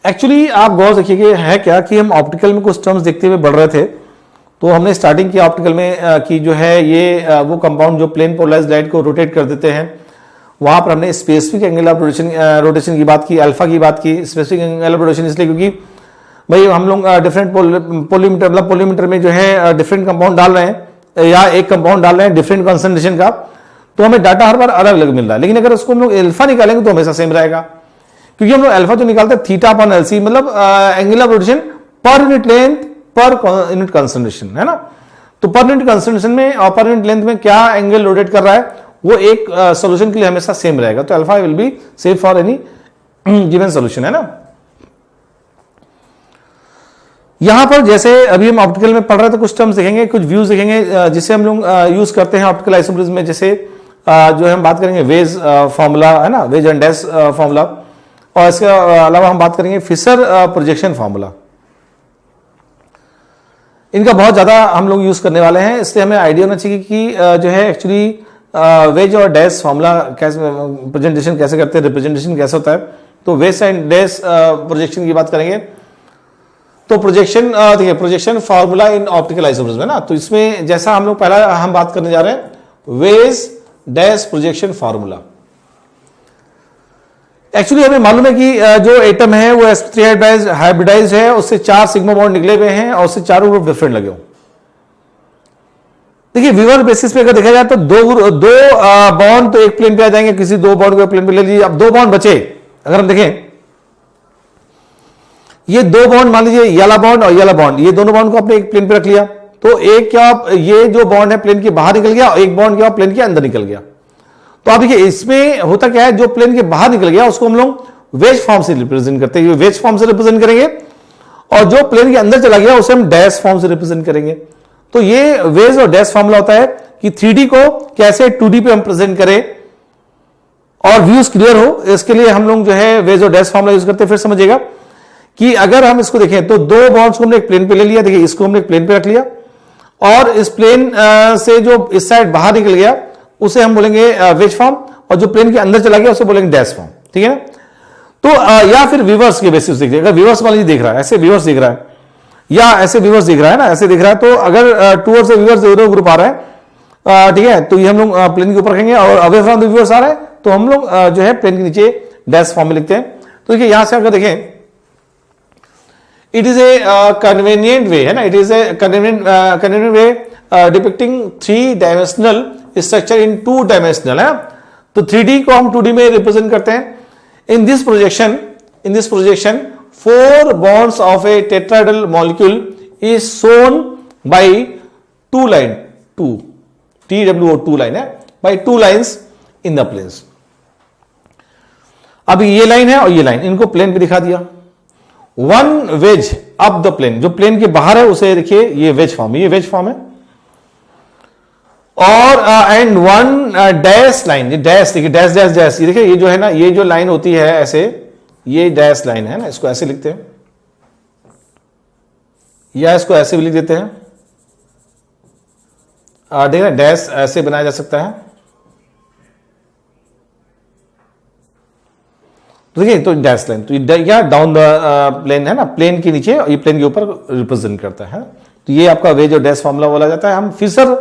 A: एक्चुअली आप गौर देखिए कि है क्या कि हम ऑप्टिकल में कुछ टर्म्स देखते हुए बढ़ रहे थे, तो हमने स्टार्टिंग किया ऑप्टिकल में कि जो है ये वो कंपाउंड जो प्लेन पोलराइज्ड लाइट को रोटेट कर देते हैं, वहां पर हमने स्पेसिफिक एंगल ऑफ रोटेशन की बात की, अल्फा की बात की। स्पेसिफिक एंगल ऑफ रोटेशन इसलिए क्योंकि भाई हम लोग डिफरेंट पोलीमीटर मतलब पोलीमीटर में जो है डिफरेंट कंपाउंड डाल रहे हैं या एक कंपाउंड डाल रहे हैं डिफरेंट कंसंट्रेशन का, तो हमें डाटा हर बार अलग अलग मिल रहा है। लेकिन अगर उसको हम लोग अल्फा निकालेंगे तो हमेशा सेम रहेगा, क्योंकि हम लोग अल्फा जो निकालते हैं थीटा अपॉन एलसी, मतलब angle of rotation per unit length per unit concentration, है ना। तो पर यूनिट कंसंट्रेशन में और पर यूनिट लेंथ में क्या एंगल रोटेट कर रहा है वो एक सॉल्यूशन के लिए हमेशा सेम रहेगा, तो alpha will be same for any given solution, है ना। यहां पर जैसे अभी हम ऑप्टिकल में पढ़ रहे थे कुछ टर्म्स देखेंगे, कुछ व्यूज देखेंगे जिसे हम लोग यूज करते हैं ऑप्टिकल आइसोमेरिज्म में, जैसे जो हम बात करेंगे वेज फॉर्मूला, है ना, वेज एंड डैश फॉर्मूला, और इसके अलावा हम बात करेंगे फिशर प्रोजेक्शन फॉर्मूला। इनका बहुत ज्यादा हम लोग यूज करने वाले हैं, इसलिए हमें आइडिया होना चाहिए कि जो है एक्चुअली वेज और डैश फॉर्मूला कैसे प्रेजेंटेशन कैसे करते हैं, रिप्रेजेंटेशन कैसे होता है। तो वेज एंड डैश प्रोजेक्शन की बात करेंगे, तो प्रोजेक्शन देखिए projection formula in optical isomerism है ना, तो इसमें जैसा हम लोग पहला हम बात करने जा रहे हैं veg dash projection formula. Actually हमें मालूम है कि जो एटम है वो sp3 हाइब्रिडाइज्ड है, उससे 4 सिग्मा बॉन्ड निकले हुए हैं और उससे चारों ग्रुप डिफरेंट लगे हो। देखिए विवर बेसिस पे अगर देखा जाए तो दो बॉन्ड तो एक प्लेन पे आ जाएंगे, किसी 2 बॉन्ड को प्लेन पे ले लीजिए। अब 2 बॉन्ड बचे, अगर हम देखें ये 2 बॉन्ड मान लीजिए येला बॉन्ड और येला बॉन्ड, ये दोनों बॉन्ड को आपने एक प्लेन पे रख लिया, तो एक क्या ये जो बॉन्ड है प्लेन के बाहर निकल गया और एक बॉन्ड क्या प्लेन के अंदर निकल गया। तो आप देखिए इसमें होता क्या है, जो प्लेन के बाहर निकल गया उसको हम लोग वेज फॉर्म से रिप्रेजेंट करते हैं, वेज फॉर्म से रिप्रेजेंट करेंगे, और जो प्लेन के अंदर चला गया उसे हम डैश फॉर्म से रिप्रेजेंट करेंगे। तो ये वेज और डैश फॉर्मूला होता है कि 3D को कैसे 2D पे हम प्रेजेंट करें और व्यूज क्लियर हो, इसके लिए हम लोग जो है वेज और डैश फॉर्मूला यूज करते हैं। फिर समझिएगा कि अगर हम इसको देखें तो 2 बॉन्ड्स को हमने एक प्लेन पे ले लिया, देखिए इसको हमने एक प्लेन पे रख लिया, और इस प्लेन से जो इस साइड बाहर निकल गया उसे हम बोलेंगे वेज फॉर्म, और जो प्लेन के अंदर चला गया उसे बोलेंगे डैश फॉर्म, ठीक है ना। तो या फिर विवर्स के बेसिस देखिए, अगर विवर्स मान लीजिए देख रहा है, ऐसे विवर्स देख रहा है या ऐसे विवर्स दिख रहा है ना, ऐसे दिख रहा है, तो अगर टूवर्ड्स से विवर्स दोनों ग्रुप आ रहा है, ठीक है, तो ये हम लोग प्लेन के ऊपर रखेंगे, और अवे फ्रॉम द विवर्स आ रहा है तो हम लोग जो है प्लेन के नीचे डैश फॉर्म में लिखते हैं। तो देखिए यहां से अगर देखें it is a convenient way, है ना, it is a convenient way depicting 3 dimensional structure in 2 dimensional, है। तो 3D को हम 2D में रिप्रेजेंट करते हैं। In this projection 4 bonds of a tetrahedral molecule is shown by 2 line, 2 TWO2 line है, by 2 lines in the planes। अब ये लाइन है और ये लाइन, इनको प्लेन पे दिखा दिया। 1 वेज अप द प्लेन, जो प्लेन के बाहर है उसे देखिए ये वेज फॉर्म, ये वेज फॉर्म है, और एंड 1 डैश लाइन, ये डैश देखिए, डैश डैश डैश, ये देखिए ये जो है ना, ये जो लाइन होती है ऐसे, ये डैश लाइन है ना, इसको ऐसे लिखते हैं या इसको ऐसे भी लिख देते हैं, देखिए डैश ऐसे बनाया जा सकता है। तो देखिए तो डैश लाइन, तो या डाउन द प्लेन है ना, प्लेन के नीचे, ये प्लेन के ऊपर रिप्रेजेंट करता है। तो ये आपका वेज और डैश फॉर्मूला बोला जाता है। हम फिशर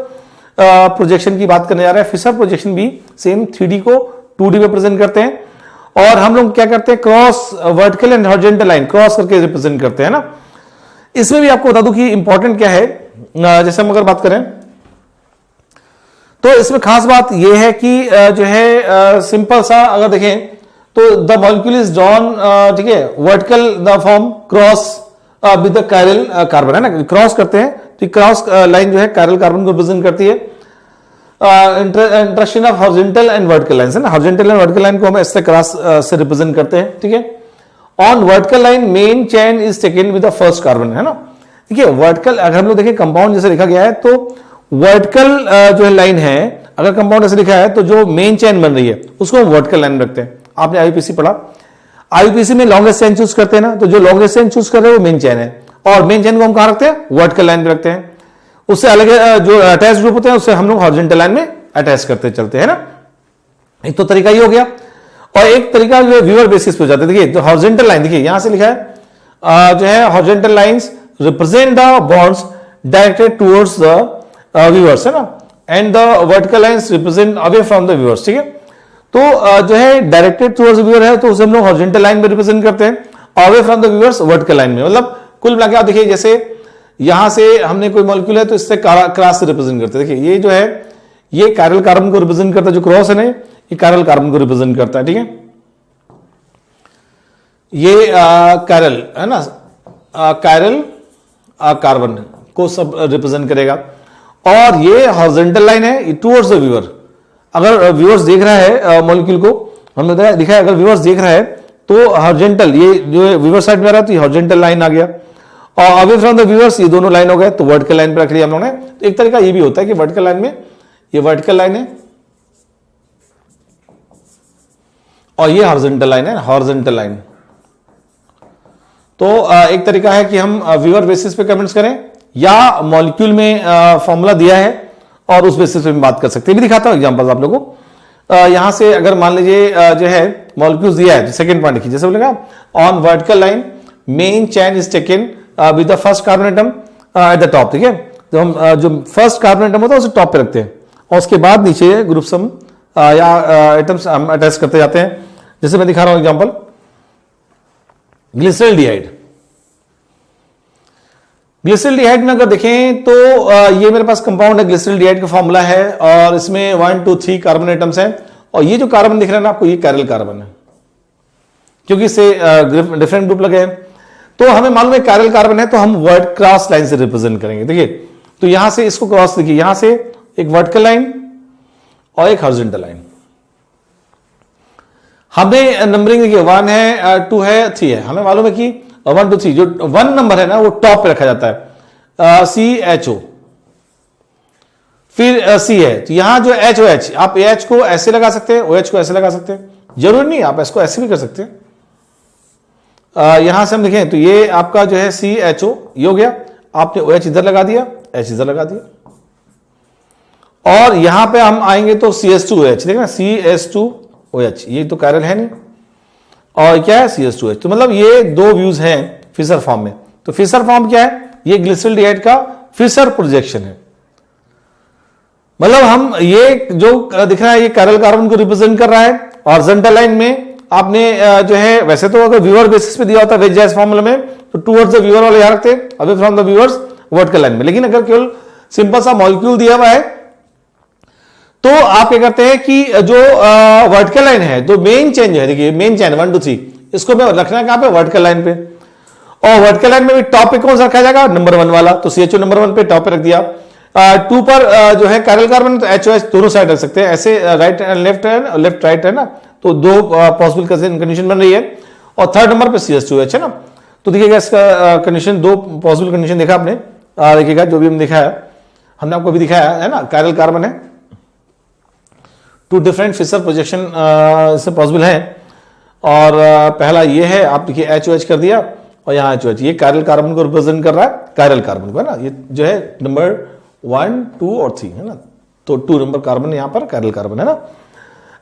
A: प्रोजेक्शन की बात करने जा रहे हैं। फिशर प्रोजेक्शन भी सेम 3D को 2D में प्रेजेंट करते हैं, और हम लोग क्या करते हैं cross vertical and horizontal line cross करके रिप्रेजेंट करते हैं ना। इसमें भी आपको बता दूं कि इंपॉर्टेंट क्या है, जैसे हम अगर बात करें तो इसमें खास बात यह है कि जो है सिंपल सा अगर देखें तो द मॉलिक्यूल इज ड्रॉन, ठीक है, vertical the form cross with the chiral carbon, है ना, क्रॉस करते हैं, तो क्रॉस लाइन जो है कायरल कार्बन को रिप्रेजेंट करती है। Interaction of horizontal and vertical line है ना, हॉरिजॉन्टल एंड वर्टिकल लाइन को हम ऐसे क्रॉस से रिप्रेजेंट करते हैं, ठीक है। On vertical line main chain is taken with the first carbon, है ना, देखिए वर्टिकल, अगर हम लोग देखें कंपाउंड जैसे लिखा गया है तो वर्टिकल जो है लाइन है, अगर कंपाउंड ऐसे लिखा है तो जो मेन चेन बन रही है उसको हम वर्टिकल लाइन में रखते हैं। आपने आईयूपीसी पढ़ा, आईयूपीसी में लॉन्गेस्ट चेन चूज करते हैं ना, तो जो लॉन्गेस्ट चेन चूज कर रहे हैं वो मेन चेन है, और मेन चेन को हम कहां रखते हैं? वर्टिकल लाइन पे रखते हैं। उससे अलग जो अटैच ग्रुप होते हैं उससे हम लोग हॉरिजॉन्टल लाइन में अटैच करते चलते हैं ना। एक तो तरीका ये हो गया, और एक तरीका जो है व्यूअर बेसिस पे हो जाता है। देखिए जो हॉरिजॉन्टल लाइन, देखिए यहां से लिखा है जो है horizontal lines represent the bonds directed towards the viewers, है ना, and the vertical lines represent away from the viewers. ठीक है, तो जो है डायरेक्टेड टुवर्ड्स व्यूअर है तो उसे हम लोग हॉरिजॉन्टल लाइन में रिप्रेजेंट करते हैं, away from the viewers vertical line में। मतलब कुल मिला के आप देखिए, जैसे यहां से हमने कोई मॉलिक्यूल है तो इससे क्रॉस से रिप्रेजेंट करते हैं। देखिए ये जो है ये कायरल कार्बन को रिप्रेजेंट करता है, जो क्रॉस है ना ये कायरल कार्बन को रिप्रेजेंट करता है। ठीक है, ये कायरल है ना, कायरल कार्बन को सब रिप्रेजेंट करेगा, और ये हॉरिजॉन्टल लाइन है टुवर्ड्स द व्यूअर। अगर व्यूअर्स देख रहा है मॉलिक्यूल को, हमने दिखा है अगर व्यूअर्स देख रहा है तो हॉरिजॉन्टल, ये जो व्यूअर साइड में आ रहा है तो ये हॉरिजॉन्टल लाइन आ गया, और अवे फ्रॉम द व्यूअर्स ये दोनों लाइन हो गए, तो वर्टिकल लाइन पर रख लिया हम लोगों ने। तो एक तरीका ये भी होता है कि वर्टिकल लाइन में ये वर्टिकल लाइन है और ये हॉरिजॉन्टल लाइन है, हॉरिजॉन्टल लाइन। तो एक तरीका है कि हम व्यूअर बेसिस पे कमेंट्स करें, या मॉलिक्यूल में फॉर्मूला दिया है और उस बेसिस पे बात कर सकते हैं। भी दिखाता हूं एग्जांपल्स आप लोगों को। यहां से अगर मान लीजिए जो है मॉलिक्यूल्स दिया है, सेकंड पॉइंट लिखिए, जैसे बोलेगा on vertical line main chain is taken with the first carbon atom at the top. ठीक है, तो हम जो फर्स्ट कार्बन एटम होता है उसे टॉप पे रखते हैं, और उसके बाद नीचे ग्रुप्स हम या एटम्स हम अटैच करते जाते हैं। जैसे मैं दिखा रहा हूं एग्जांपल, ग्लिसरॉल्डिहाइड। ग्लिसरॉल्डिहाइड में अगर देखें तो ये मेरे पास कंपाउंड है, ग्लिसरॉल्डिहाइड का फॉर्मूला है, और इसमें 1 2 3 कार्बन एटम्स हैं, और ये जो कार्बन दिख रहा है ना आपको, ये कायरल कार्बन है, क्योंकि इससे डिफरेंट ग्रुप लगे हैं। तो हमें मालूम है कायरल कार्बन है, तो हम वर्ड क्रॉस लाइन से रिप्रेजेंट करेंगे। देखिए तो यहां से इसको क्रॉस, देखिए यहां से एक वर्टिकल लाइन और एक हॉरिजॉन्टल लाइन। हमें नंबरिंग देखिए 1 है, 2 है, 3 है। हमें मालूम है कि 1 2 3 जो 1 नंबर है ना वो टॉप पे रखा जाता है, CHO, फिर C है, तो यहां जो HOH, आप AH को ऐसे लगा सकते हैं, OH को ऐसे लगा सकते हैं, जरूरी नहीं आप इसको ऐसे भी कर सकते हैं। यहां से हम देखें तो ये आपका जो है CHO ये हो गया, आपने OH इधर लगा दिया, H इधर लगा दिया, और यहां पे हम आएंगे तो CH2OH, देखना CH2OH, ये तो कायरल है नहीं, और क्या है CH2H। तो मतलब ये दो व्यूज हैं फिशर फॉर्म में। तो फिशर फॉर्म क्या है? ये ग्लिसरॉल्डिहाइड का फिशर प्रोजेक्शन है। मतलब हम ये जो दिख रहा है ये कायरल कार्बन को रिप्रेजेंट कर रहा है, हॉरिजॉन्टल लाइन में आपने जो है, वैसे तो अगर व्यूअर बेसिस पे दिया होता है वेज जैस फॉर्मूला में तो टुवर्ड्स द व्यूअर वाले यहां रखते हैं, away from the viewers vertical line में। लेकिन अगर केवल सिंपल सा मॉलिक्यूल दिया हुआ है तो आप क्या करते हैं कि जो वर्टिकल लाइन है, जो मेन चेन है, देखिए मेन चेन 1 2 3, इसको मैं रखना कहां पे? वर्टिकल लाइन पे। और वर्टिकल लाइन में भी टॉप पे कौन सा रखा जाएगा? नंबर 1 वाला, तो CHO नंबर 1 पे टॉप पे रख दिया। 2 पर जो है कायरल कार्बन, तो HOH दोनों साइड रख सकते हैं, ऐसे राइट एंड लेफ्ट है, लेफ्ट राइट है ना, तो दो पॉसिबल कंडीशन बन रही है। और 3rd नंबर पे CH2H है ना, तो देखिएगा इसका कंडीशन, दो पॉसिबल कंडीशन देखा आपने, देखिएगा जो भी हम दिखाया, हमने आपको भी दिखाया है ना, कायरल कार्बन है, 2 डिफरेंट फिशर प्रोजेक्शन इससे पॉसिबल है। और पहला ये है, आप देखिए HOH कर दिया और यहाँ HOH, ये कायरल कार्बन को रिप्रेजेंट कर रहा है, कायरल कार्बन को, है ना, ये जो है नंबर 1 2 और 3 है ना, तो 2 नंबर कार्बन यहाँ पर कायरल कार्बन है ना।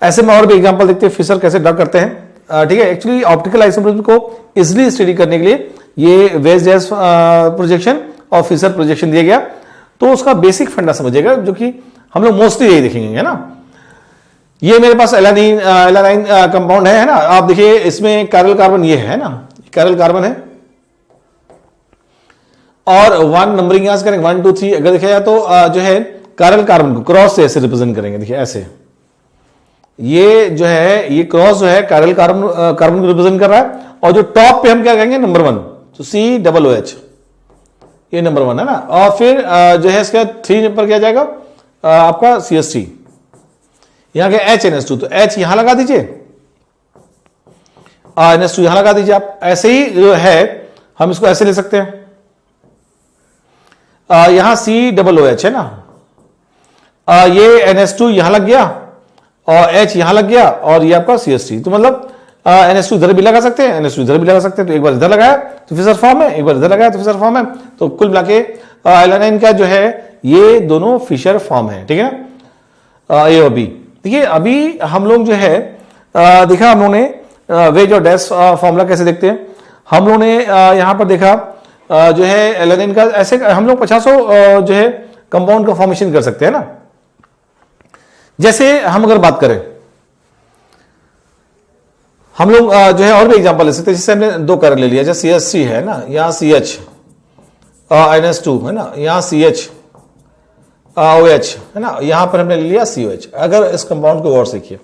A: ऐसे में और भी एग्जांपल देखते हैं फिशर कैसे ड्रा करते हैं। ठीक है, एक्चुअली ऑप्टिकल आइसोमरिज्म को इजिली स्टडी करने के लिए ये वेज जैस प्रोजेक्शन और फिशर प्रोजेक्शन दिया गया, तो उसका बेसिक फंडा समझिएगा, जो कि हम लोग मोस्टली यही देखेंगे, है ना। ये मेरे पास एलानाइन कंपाउंड है ना, आप देखिए इसमें कायरल कार्बन ये है ना, कायरल कार्बन है, और 1 नंबरिंग यहां से करेंगे 1 2 3। अगर देखा जाए तो जो है कायरल कार्बन को क्रॉस से ऐसे रिप्रेजेंट करेंगे, देखिए ऐसे, ये जो है ये क्रॉस जो है कायरल कार्बन को रिप्रेजेंट कर रहा है, और जो टॉप पे हम क्या कहेंगे? नंबर 1, तो COOH, ये नंबर 1 है ना। और फिर जो है इसका 3 पर क्या जाएगा आपका CH3, यहां क्या HNS2, तो H यहां लगा दीजिए, NS2 यहां लगा दीजिए। आप ऐसे ही जो है हम इसको ऐसे ले सकते हैं, यहां COOH है ना, ये NH2 यहां लग गया और H यहां लग गया और ये आपका CH3। तो मतलब NH2 इधर भी लगा सकते हैं, NH2 इधर भी लगा सकते हैं। तो एक बार इधर लगाया तो फिशर फॉर्म है, एक बार इधर लगाया तो फिशर फॉर्म है। तो कुल मिला के एलानाइन का जो है ये दोनों फिशर फॉर्म है, ठीक है ना। ए और बी देखिए, अभी हम लोग जो है देखा हम लोगों ने वेज और डैश फॉर्मूला कैसे देखते हैं। हम लोगों ने यहां पर देखा जो है एलानाइन का ऐसे हम लोग 50 जो है कंपाउंड का फॉर्मेशन कर सकते हैं ना। जैसे हम अगर बात करें, हम लोग जो है और भी एग्जांपल ले सकते हैं। जैसे हमने 2 कार्बन ले लिया, जैसे CH3 है ना, यहाँ CH NH2 है ना, यहाँ CH OH है ना, यहां पर हमने ले लिया COH। अगर इस कंपाउंड को गौर से देखिए,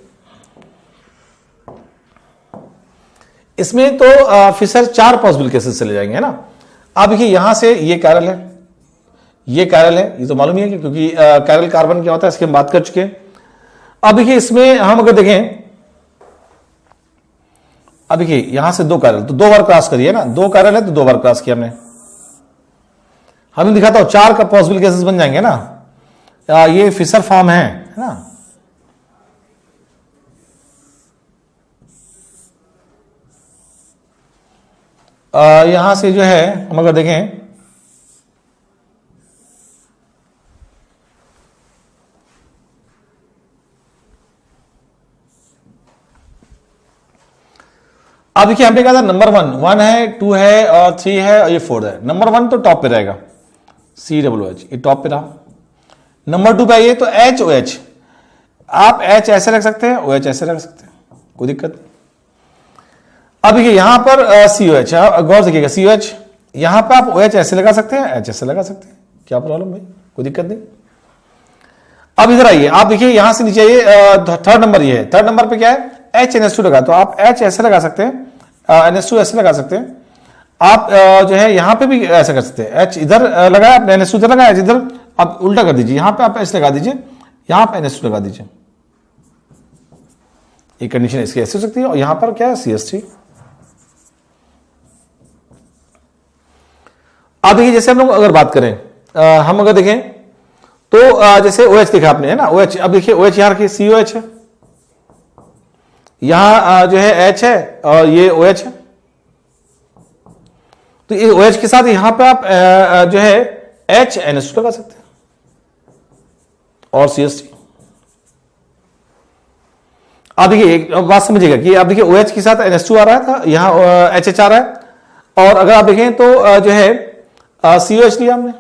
A: इसमें तो फिशर 4 पॉसिबल केसेस चले जाएंगे, है ना। अब देखिए यहां से ये कैरल है, ये कैरल है, ये तो मालूम ही है क्योंकि कैरल कार्बन क्या होता है इसकी हम बात कर चुके हैं। अब देखिए इसमें हम अगर देखें, अब देखिए यहां से 2 कैरल, तो 2 बार क्रॉस करिए ना, 2 कैरल है तो 2 बार क्रॉस किया हमने दिखाता हूं 4 का पॉसिबल केसेस बन जाएंगे ना। ये फिशर फॉर्म है ना। यहां से जो है हम अगर देखें, अब देखिए हमने कहा था नंबर 1 है, 2 है और 3 है और ये 4 है। नंबर 1 तो टॉप पे रहेगा, COOH, ये टॉप पे रहा। नंबर 2 पे आइए तो HOH, आप H ऐसे रख सकते हैं, OH ऐसे रख सकते हैं, कोई दिक्कत नहीं। अब देखिए यहां पर COH, गौर से देखिएगा COH, यहां पर आप OH ऐसे लगा सकते हैं, H ऐसे लगा सकते हैं, क्या प्रॉब्लम भाई, कोई दिक्कत नहीं। अब इधर आइए, आप देखिए यहां से नीचे आइए, 3rd नंबर ये है। 3rd नंबर पे क्या है, HNH2 लगा, तो आप H ऐसे लगा सकते हैं, NH2 ऐसे लगा सकते हैं। आप जो है यहां पे भी ऐसा कर सकते हैं, H इधर लगाया आपने, NH2 इधर लगाया, इधर आप उल्टा कर दीजिए, यहां पे आप ऐसे लगा दीजिए, यहां पे NH2 लगा दीजिए। एक कंडीशन इसकी ऐसी हो सकती है। और यहां पर क्या है, CH3। अब देखिए जैसे हम लोग अगर बात करें, हम अगर देखें तो जैसे OH देखा आपने, है ना, OH। अब देखिए OH यहां रखिए, COH है, यहां जो है H है और ये OH है। तो ये OH के साथ यहां पे आप जो है HNH2 लगा सकते हैं और CH3। आप देखिए एक बात समझिएगा कि आप देखिए OH के साथ NH2 आ रहा था, यहां HH आ रहा है। और अगर आप देखें तो जो है COH लिया हमने,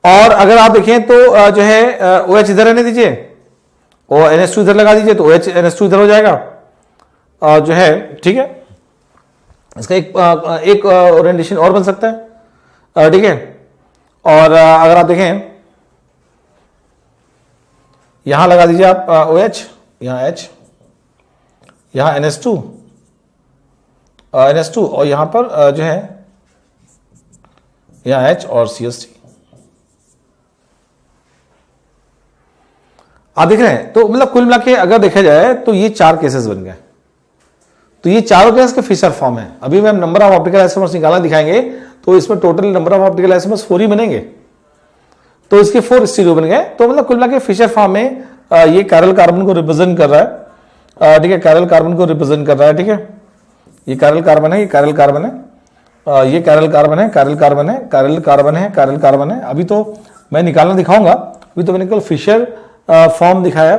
A: और अगर आप देखें तो जो है OH इधर रहने दीजिए और NH2 इधर लगा दीजिए, तो OH NH2 इधर हो जाएगा और जो है, ठीक है। इसका एक ओरिएंटेशन और बन सकता है, ठीक है। और अगर आप देखें यहां लगा दीजिए आप OH, यहां H, यहां NH2 और यहां पर जो है यहां H और CH3। आप देख रहे हैं, तो मतलब कुल मिला के अगर देखा जाए तो ये 4 केसेस बन गए। तो ये चारों केस के फिशर फॉर्म है। अभी मैं नंबर ऑफ ऑप्टिकल आइसोमर्स निकालना दिखाएंगे, तो इसमें total number of optical isomers 4 ही बनेंगे, तो इसके 4 स्टीरियो बन गए। तो मतलब कुल मिला के फिशर फॉर्म में ये कैरल कार्बन को रिप्रेजेंट कर रहा है, ठीक है, कैरल कार्बन को रिप्रेजेंट कर रहा है, ठीक है। ये कैरल कार्बन है, ये कैरल कार्बन है, ये कैरल कार्बन है, कैरल कार्बन है, कैरल कार्बन है, कैरल कार्बन है। अभी तो मैं निकालना दिखाऊंगा, अभी तो मैंने केवल फिशर फॉर्म दिखाया।